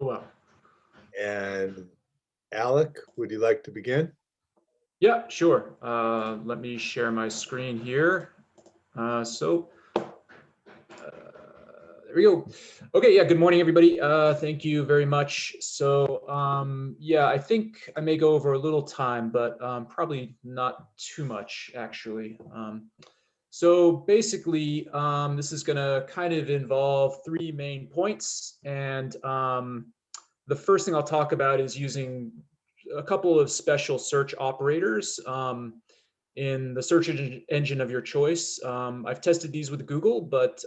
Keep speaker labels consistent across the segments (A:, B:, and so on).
A: well.
B: And Alec, would you like to begin?
A: Yeah, sure. Let me share my screen here. There we go. Okay, yeah, good morning, everybody. Thank you very much. Yeah, I think I may go over a little time, but probably not too much, actually. So basically, this is going to kind of involve three main points. And the first thing I'll talk about is using a couple of special search operators in the search engine of your choice. I've tested these with Google, but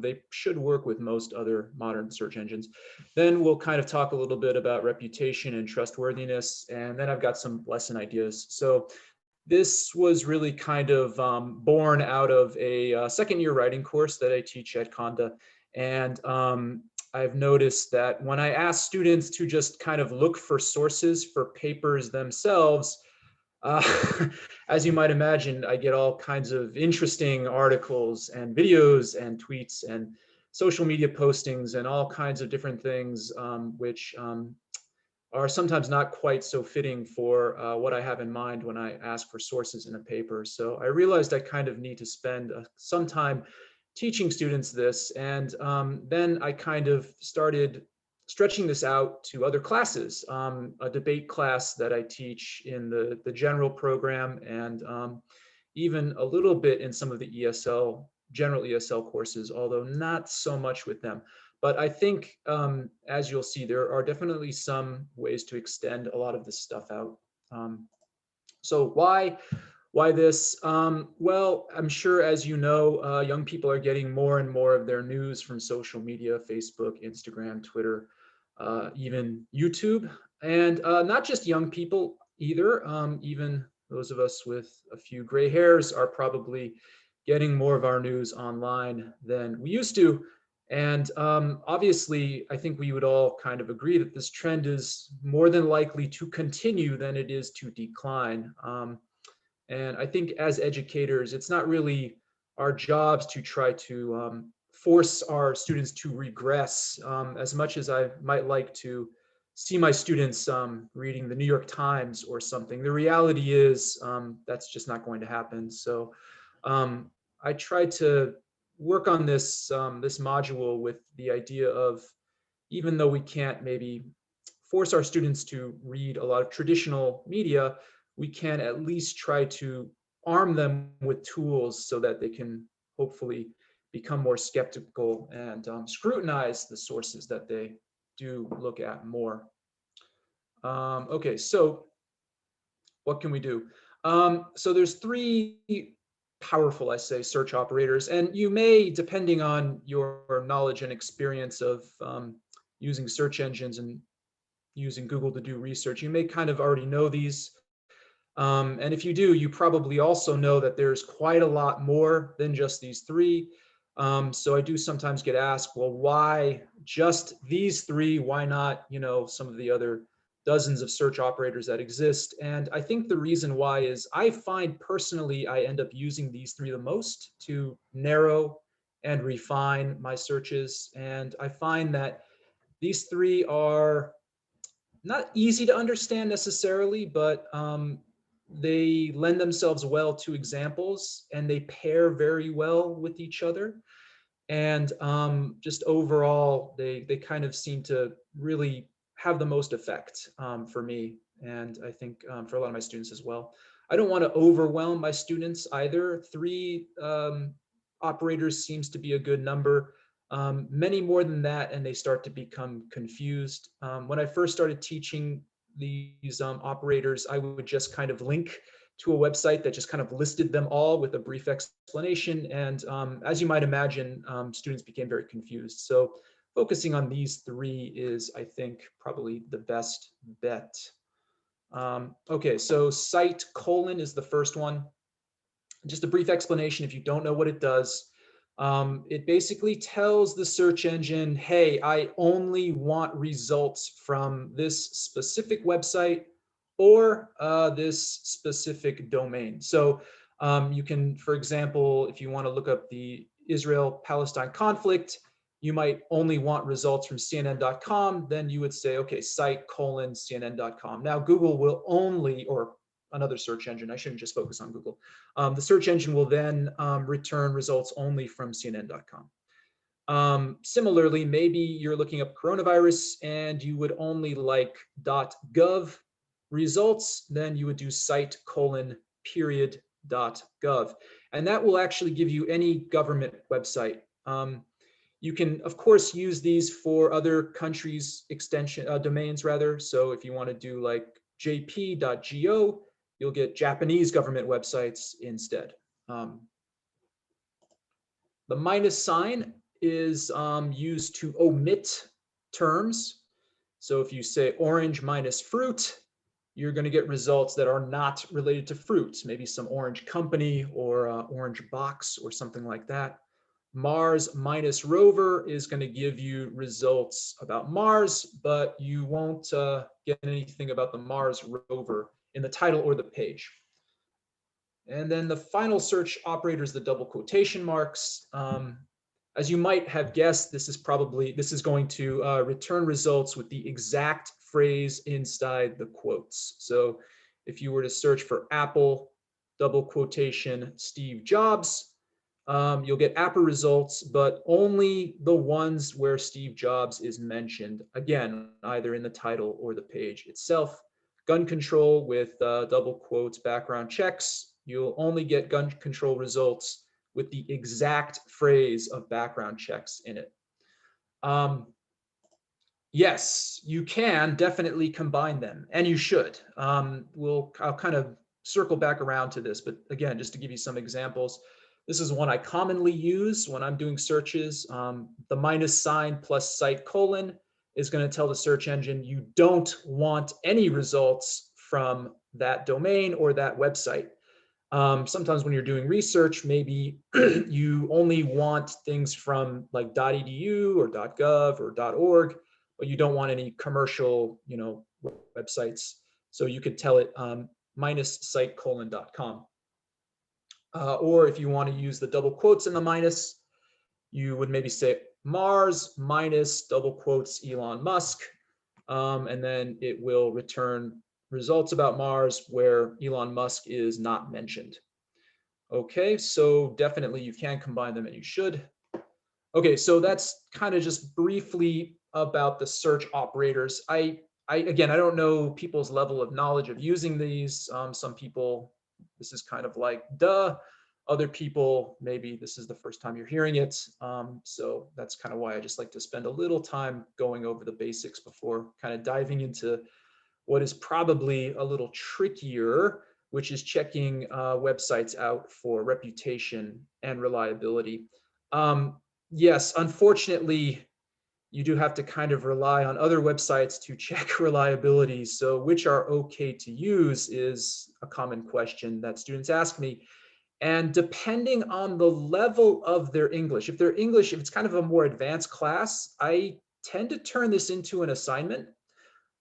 A: they should work with most other modern search engines. Then we'll kind of talk a little bit about reputation and trustworthiness, and then I've got some lesson ideas. So this was really kind of born out of a second year writing course that I teach at Conda. And I've noticed that when I ask students to just kind of look for sources for papers themselves, uh, as you might imagine, I get all kinds of interesting articles and videos and tweets and social media postings and all kinds of different things, which are sometimes not quite so fitting for what I have in mind when I ask for sources in a paper. So I realized I kind of need to spend some time teaching students this. And then I kind of started stretching this out to other classes, a debate class that I teach in the general program, and even a little bit in some of the ESL, general ESL courses, although not so much with them. But I think, as you'll see, there are definitely some ways to extend a lot of this stuff out. So why this? Well, I'm sure, as you know, young people are getting more and more of their news from social media: Facebook, Instagram, Twitter, even YouTube. And not just young people either. Even those of us with a few gray hairs are probably getting more of our news online than we used to. And obviously, I think we would all kind of agree that this trend is more than likely to continue than it is to decline. And I think as educators, it's not really our jobs to try to force our students to regress, as much as I might like to see my students reading the New York Times or something. The reality is that's just not going to happen. So I try to work on this module with the idea of, even though we can't maybe force our students to read a lot of traditional media, we can at least try to arm them with tools so that they can hopefully become more skeptical and scrutinize the sources that they do look at more. Okay, so what can we do? So there's three powerful, I say, search operators, and you may, depending on your knowledge and experience of using search engines and using Google to do research, you may kind of already know these. And if you do, you probably also know that there's quite a lot more than just these three. So I do sometimes get asked, well, why just these three? Why not, some of the other dozens of search operators that exist? And I think the reason why is I find personally I end up using these three the most to narrow and refine my searches. And I find that these three are not easy to understand necessarily, but they lend themselves well to examples, and they pair very well with each other. And just overall, they kind of seem to really have the most effect for me, and I think for a lot of my students as well. I don't want to overwhelm my students either. Three operators seems to be a good number. Many more than that, and they start to become confused. When I first started teaching these operators, I would just kind of link to a website that just kind of listed them all with a brief explanation. And as you might imagine, students became very confused. So focusing on these three is, I think, probably the best bet. Okay, so cite : is the first one. Just a brief explanation if you don't know what it does. It basically tells the search engine, hey, I only want results from this specific website or this specific domain. So you can, for example, if you want to look up the Israel-Palestine conflict, you might only want results from CNN.com, then you would say, okay, site : CNN.com. Now Google will only, or another search engine, I shouldn't just focus on Google. The search engine will then return results only from CNN.com. Similarly, maybe you're looking up coronavirus and you would only like .gov results, then you would do site : .gov. And that will actually give you any government website. You can, of course, use these for other countries' domains rather. So if you want to do like jp.go, you'll get Japanese government websites instead. The minus sign is used to omit terms. So if you say orange minus fruit, you're going to get results that are not related to fruits, maybe some orange company or orange box or something like that. Mars minus rover is going to give you results about Mars, but you won't get anything about the Mars rover in the title or the page. And then the final search operator is the double quotation marks. As you might have guessed, this is going to return results with the exact phrase inside the quotes. So if you were to search for Apple, double quotation, Steve Jobs, you'll get Apple results, but only the ones where Steve Jobs is mentioned, again, either in the title or the page itself. Gun control with double quotes, background checks, you'll only get gun control results with the exact phrase of background checks in it. Yes, you can definitely combine them, and you should. I'll kind of circle back around to this, but again, just to give you some examples, this is one I commonly use when I'm doing searches. The minus sign plus site : is going to tell the search engine you don't want any results from that domain or that website. Sometimes when you're doing research, maybe you only want things from like .edu or .gov or .org, but you don't want any commercial, websites. So you could tell it minus site : .com. Or if you want to use the double quotes in the minus, you would maybe say Mars minus double quotes Elon Musk, and then it will return results about Mars where Elon Musk is not mentioned. Okay, so definitely you can combine them and you should. Okay, so that's kind of just briefly about the search operators. Again, I don't know people's level of knowledge of using these. Some people, this is kind of like duh. Other people, maybe this is the first time you're hearing it. So that's kind of why I just like to spend a little time going over the basics before kind of diving into what is probably a little trickier, which is checking websites out for reputation and reliability. Yes, unfortunately, you do have to kind of rely on other websites to check reliability. So which are okay to use is a common question that students ask me. And depending on the level of their English, if it's kind of a more advanced class, I tend to turn this into an assignment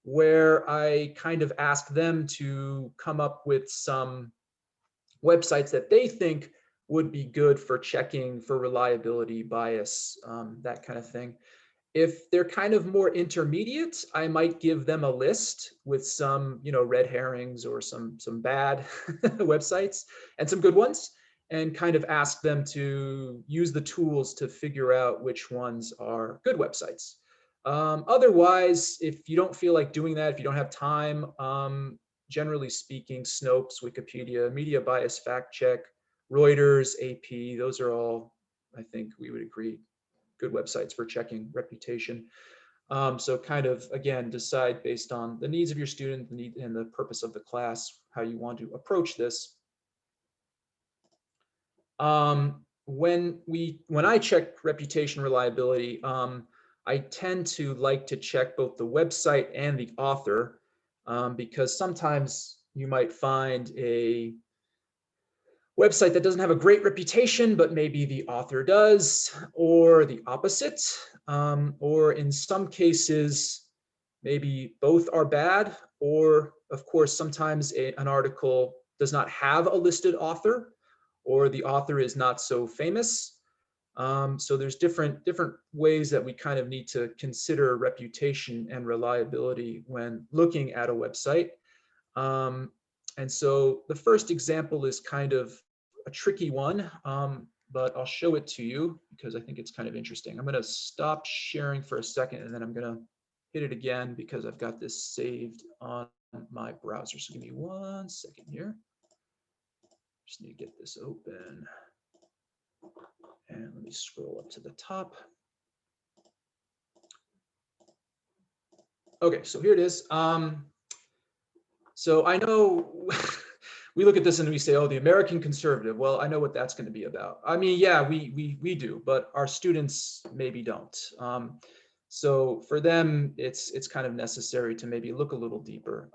A: where I kind of ask them to come up with some websites that they think would be good for checking for reliability, bias, that kind of thing. If they're kind of more intermediate, I might give them a list with some, red herrings or some bad websites and some good ones, and kind of ask them to use the tools to figure out which ones are good websites. Otherwise, if you don't feel like doing that, if you don't have time, generally speaking, Snopes, Wikipedia, Media Bias Fact Check, Reuters, AP, those are all, I think we would agree, good websites for checking reputation. So kind of, again, decide based on the needs of your student, the need and the purpose of the class, how you want to approach this. When I check reputation reliability, I tend to like to check both the website and the author, because sometimes you might find a website that doesn't have a great reputation, but maybe the author does, or the opposite, or in some cases, maybe both are bad, or of course, sometimes an article does not have a listed author, or the author is not so famous. So there's different ways that we kind of need to consider reputation and reliability when looking at a website. And so the first example is kind of a tricky one, but I'll show it to you because I think it's kind of interesting. I'm going to stop sharing for a second, and then I'm going to hit it again because I've got this saved on my browser. So give me 1 second here. Just need to get this open. And let me scroll up to the top. Okay, so here it is. So I know we look at this and we say, oh, the American conservative. Well, I know what that's going to be about. I mean, yeah, we do, but our students maybe don't. So for them, it's kind of necessary to maybe look a little deeper.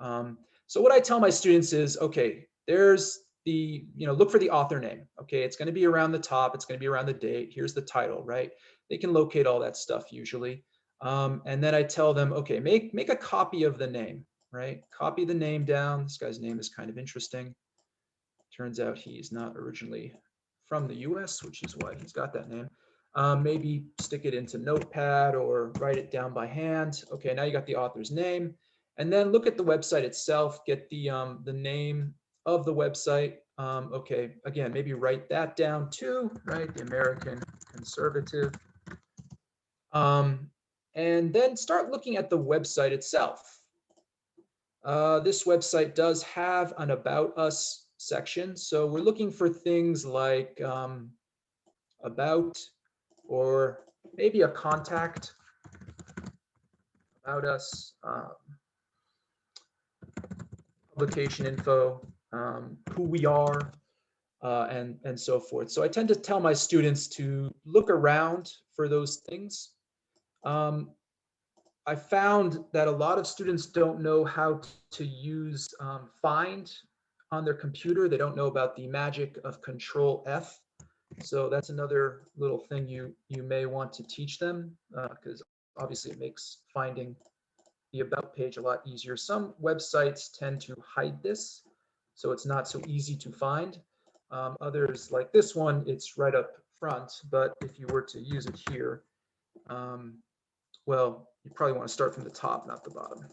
A: So what I tell my students is, okay, there's the, look for the author name. Okay, it's going to be around the top. It's going to be around the date. Here's the title, right? They can locate all that stuff usually. And then I tell them, okay, make a copy of the name, right? Copy the name down. This guy's name is kind of interesting. Turns out he's not originally from the US, which is why he's got that name. Maybe stick it into Notepad or write it down by hand. Okay, now you got the author's name. And then look at the website itself, get the name of the website. Okay, again, maybe write that down too, right? The American Conservative. And then start looking at the website itself. This website does have an About Us section. So we're looking for things like about, or maybe a contact, about us, publication info, who we are, and so forth. So I tend to tell my students to look around for those things. I found that a lot of students don't know how to use find on their computer. They don't know about the magic of Control F. So that's another little thing you may want to teach them, because obviously it makes finding the About page a lot easier. Some websites tend to hide this, so it's not so easy to find. Others, like this one, it's right up front, but if you were to use it here, well, you probably want to start from the top, not the bottom.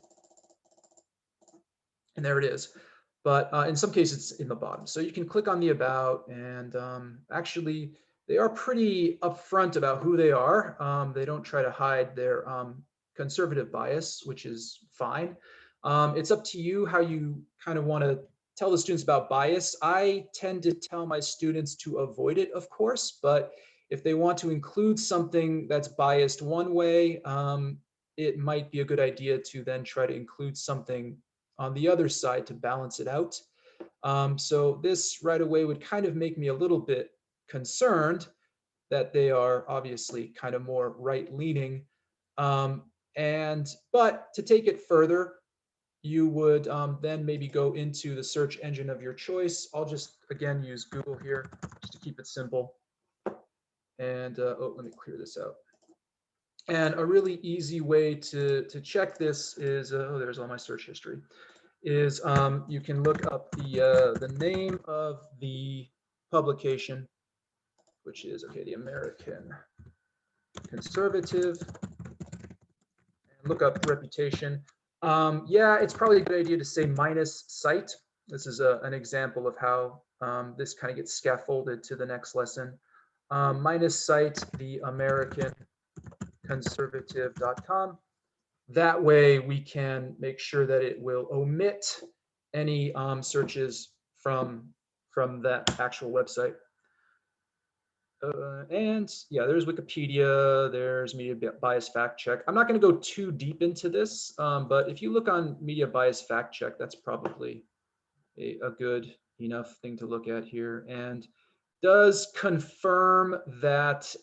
A: And there it is. But in some cases, it's in the bottom. So you can click on the About, and actually, they are pretty upfront about who they are. They don't try to hide their conservative bias, which is fine. It's up to you how you kind of want to tell the students about bias. I tend to tell my students to avoid it, of course, but if they want to include something that's biased one way, it might be a good idea to then try to include something on the other side to balance it out. So this right away would kind of make me a little bit concerned that they are obviously kind of more right-leaning. But to take it further, you would then maybe go into the search engine of your choice. I'll just, again, use Google here just to keep it simple. And oh, let me clear this out. And a really easy way to check this is, oh, there's all my search history, is you can look up the name of the publication, which is, okay, the American Conservative, and look up reputation. Yeah, it's probably a good idea to say minus site. This is an example of how this kind of gets scaffolded to the next lesson. Minus site, the American Conservative.com. That way we can make sure that it will omit any searches from that actual website. And yeah, there's Wikipedia, there's Media Bias Fact Check. I'm not going to go too deep into this, but if you look on Media Bias Fact Check, that's probably a good enough thing to look at here, and does confirm that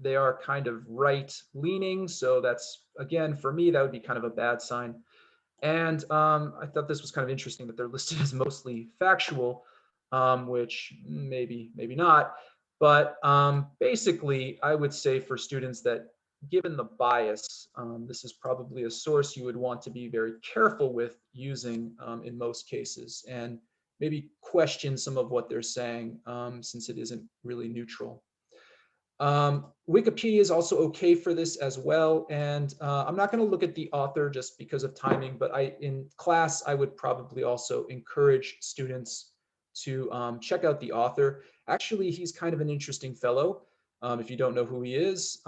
A: they are kind of right-leaning. So that's, again, for me, that would be kind of a bad sign. And I thought this was kind of interesting that they're listed as mostly factual, which maybe not. But basically, I would say for students that, given the bias, this is probably a source you would want to be very careful with using in most cases, and maybe question some of what they're saying, since it isn't really neutral. Wikipedia is also okay for this as well. And I'm not going to look at the author just because of timing, but in class, I would probably also encourage students to check out the author. Actually, he's kind of an interesting fellow. If you don't know who he is,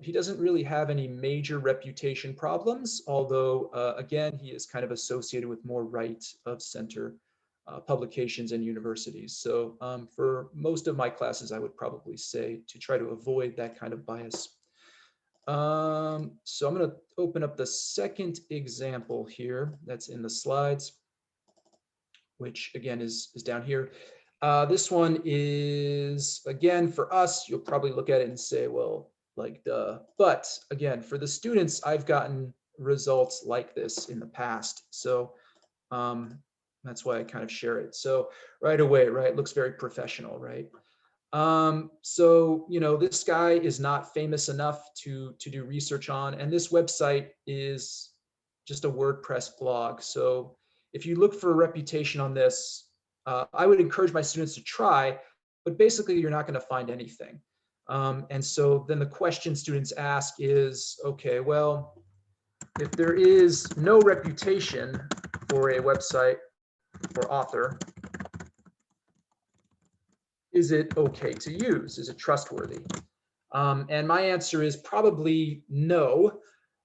A: he doesn't really have any major reputation problems, although, again, he is kind of associated with more right of center publications and universities. So for most of my classes, I would probably say to try to avoid that kind of bias. So I'm going to open up the second example here that's in the slides, which again is down here. This one is, again, for us, you'll probably look at it and say, well, like, duh. But again, for the students, I've gotten results like this in the past. So that's why I kind of share it. So right away, right, it looks very professional, right? So, you know, this guy is not famous enough to do research on, and this website is just a WordPress blog. So if you look for a reputation on this, I would encourage my students to try, but basically you're not going to find anything. And so then the question students ask is, okay, well, if there is no reputation for a website for author, is it okay to use? Is it trustworthy? And my answer is probably no,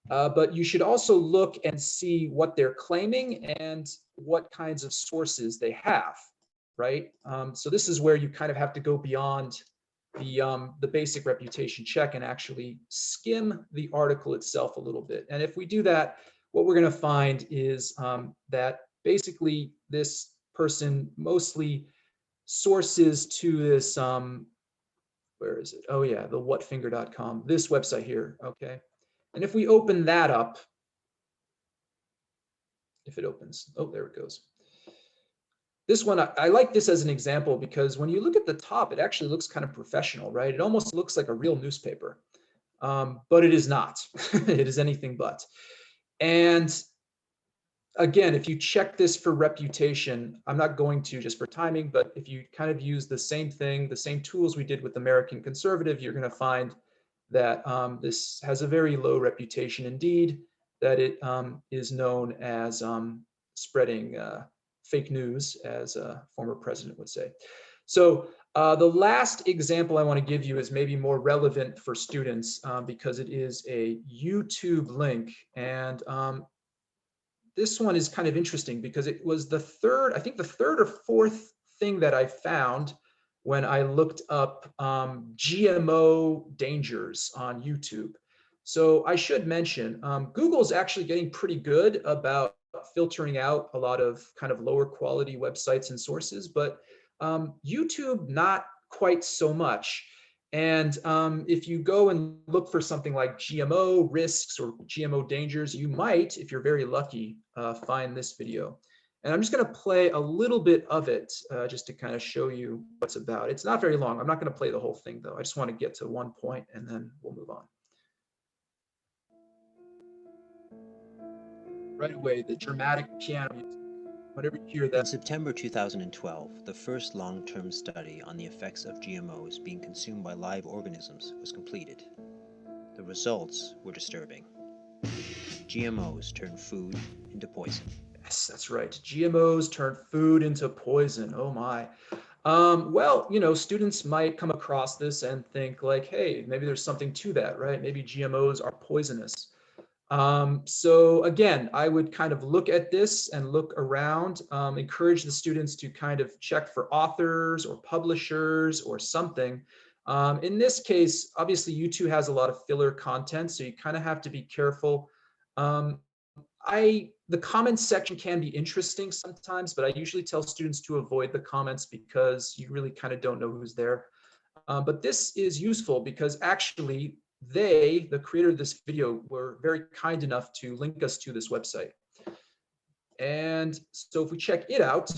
A: but you should also look and see what they're claiming and what kinds of sources they have, right? So this is where you kind of have to go beyond the basic reputation check and actually skim the article itself a little bit. And if we do that, what we're going to find is that basically this person mostly sources to this, where is it? Oh yeah, the whatfinger.com, this website here, okay? And if we open that up, if it opens, oh, there it goes. This one, I like this as an example because when you look at the top, it actually looks kind of professional, right? It almost looks like a real newspaper, but it is not. It is anything but. And again, if you check this for reputation, I'm not going to just for timing, but if you kind of use the same thing, the same tools we did with American Conservative, you're going to find that this has a very low reputation indeed, that it is known as spreading fake news, as a former president would say. So the last example I want to give you is maybe more relevant for students because it is a YouTube link. And this one is kind of interesting because it was the third, I think the third or fourth thing that I found when I looked up GMO dangers on YouTube. So I should mention, Google's actually getting pretty good about filtering out a lot of kind of lower quality websites and sources, but YouTube not quite so much. And if you go and look for something like GMO risks or GMO dangers, you might, if you're very lucky, find this video. And I'm just going to play a little bit of it just to kind of show you what's about. It's not very long. I'm not going to play the whole thing, though. I just want to get to one point and then we'll move on. Right away, the dramatic piano music. Whenever you hear that.
C: In September 2012, the first long-term study on the effects of GMOs being consumed by live organisms was completed. The results were disturbing. GMOs turn food into poison.
A: Yes, that's right. GMOs turn food into poison. Oh my. Well, you know, students might come across this and think like, hey, maybe there's something to that, right? Maybe GMOs are poisonous. So again, I would kind of look at this and look around, encourage the students to kind of check for authors or publishers or something. In this case, obviously YouTube has a lot of filler content, so you kind of have to be careful. The comments section can be interesting sometimes, but I usually tell students to avoid the comments because you really kind of don't know who's there. But this is useful because actually the creator of this video, were very kind enough to link us to this website. And so if we check it out,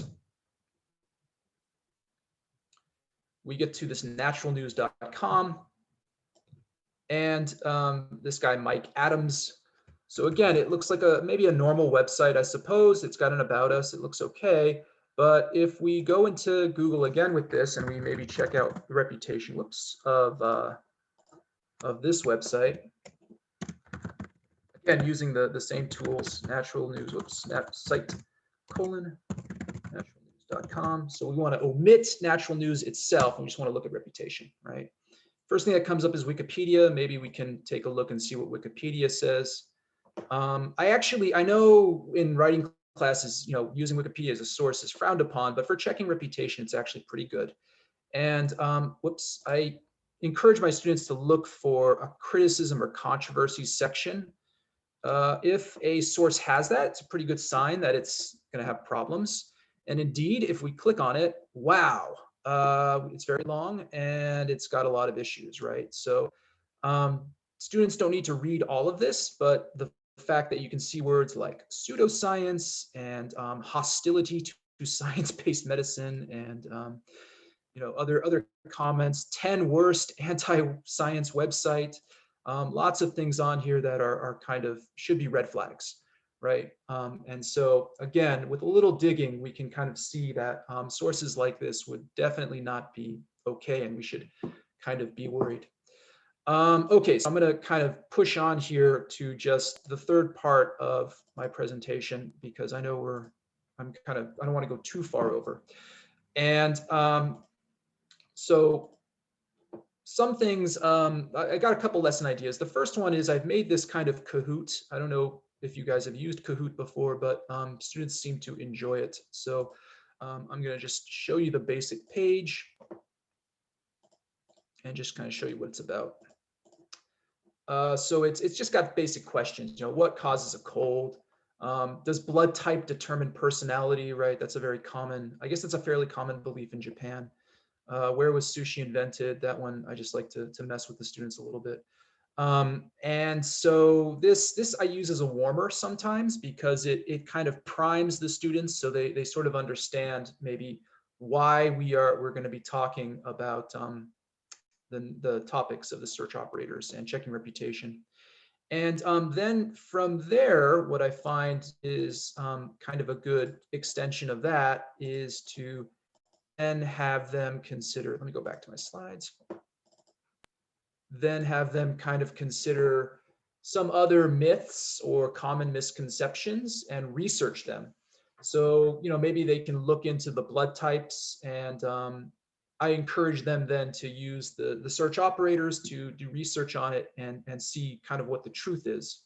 A: we get to this naturalnews.com and this guy, Mike Adams. So again, it looks like maybe a normal website, I suppose. It's got an about us, it looks okay. But if we go into Google again with this and we maybe check out the reputation, whoops, of of this website. Again, using the same tools, natural news, site colon naturalnews.com. So we want to omit natural news itself. We just want to look at reputation, right? First thing that comes up is Wikipedia. Maybe we can take a look and see what Wikipedia says. I know in writing classes, using Wikipedia as a source is frowned upon, but for checking reputation, it's actually pretty good. And I encourage my students to look for a criticism or controversy section. If a source has that, it's a pretty good sign that it's going to have problems. And indeed, if we click on it, wow, it's very long and it's got a lot of issues, right? So students don't need to read all of this, but the fact that you can see words like pseudoscience and hostility to science-based medicine and other comments, 10 worst anti-science website, lots of things on here that are kind of should be red flags, right? And so again, with a little digging, we can kind of see that sources like this would definitely not be okay, and we should kind of be worried. Okay, so I'm going to kind of push on here to just the third part of my presentation because I know I don't want to go too far over. And so some things, I got a couple lesson ideas. The first one is I've made this kind of Kahoot. I don't know if you guys have used Kahoot before, but students seem to enjoy it. So I'm going to just show you the basic page and just kind of show you what it's about. So it's just got basic questions. What causes a cold? Does blood type determine personality? Right, that's a very common. I guess that's a fairly common belief in Japan. Where was sushi invented? That one I just like to mess with the students a little bit. And so this I use as a warmer sometimes because it kind of primes the students so they sort of understand maybe why we're going to be talking about the topics of the search operators and checking reputation. And then from there, what I find is kind of a good extension of that is to then have them consider, let me go back to my slides, then have them kind of consider some other myths or common misconceptions and research them. So, maybe they can look into the blood types, and I encourage them then to use the search operators to do research on it and see kind of what the truth is.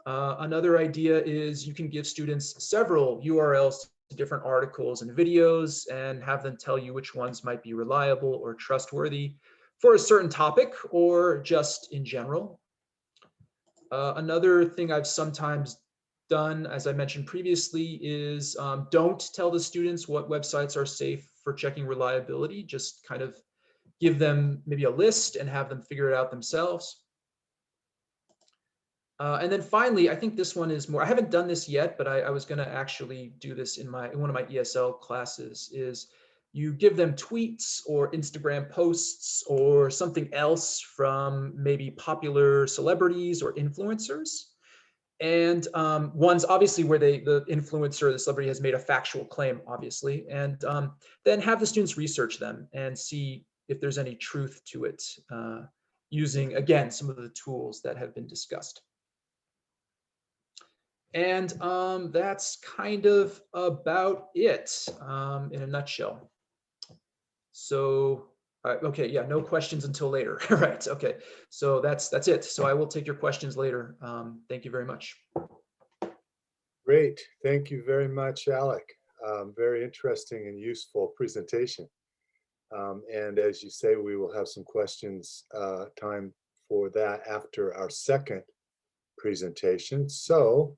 A: Another idea is you can give students several URLs to different articles and videos and have them tell you which ones might be reliable or trustworthy for a certain topic or just in general. Another thing I've sometimes done, as I mentioned previously, is don't tell the students what websites are safe for checking reliability. Just kind of give them maybe a list and have them figure it out themselves. And then finally, I think this one is more, I haven't done this yet, but I was going to actually do this in one of my ESL classes, is you give them tweets or Instagram posts or something else from maybe popular celebrities or influencers. And ones obviously where the influencer, the celebrity has made a factual claim, obviously, and then have the students research them and see if there's any truth to it using, again, some of the tools that have been discussed. And that's kind of about it in a nutshell. So, okay, yeah, no questions until later. Right, okay, so that's it. So I will take your questions later. Thank you very much.
B: Great. Thank you very much, Alec. Very interesting and useful presentation. And as you say, we will have some questions time for that after our second presentation. So